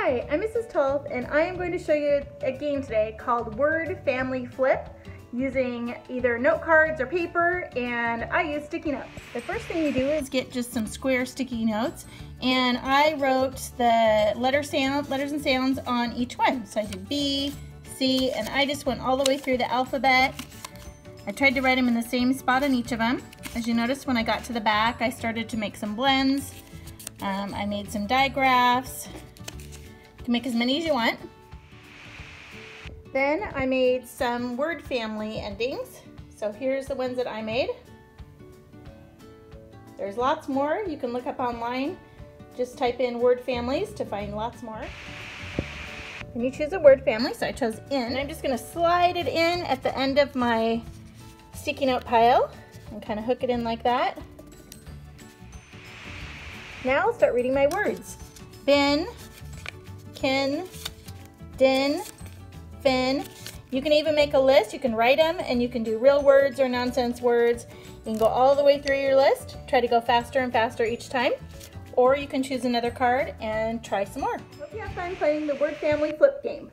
Hi, I'm Mrs. Tolf, and I am going to show you a game today called Word Family Flip using either note cards or paper, and I use sticky notes. The first thing you do is get just some square sticky notes, and I wrote the letters and sounds on each one. So I did B, C, and I just went all the way through the alphabet. I tried to write them in the same spot on each of them. As you notice, when I got to the back, I started to make some blends. I made some digraphs. You can make as many as you want. Then I made some word family endings. So here's the ones that I made. There's lots more. You can look up online. Just type in word families to find lots more. And you choose a word family, so I chose in. And I'm just gonna slide it in at the end of my sticky note pile and kind of hook it in like that. Now I'll start reading my words. Bin, kin, din, fin. You can even make a list. You can write them and you can do real words or nonsense words. You can go all the way through your list. Try to go faster and faster each time. Or you can choose another card and try some more. Hope you have fun playing the Word Family Flip game.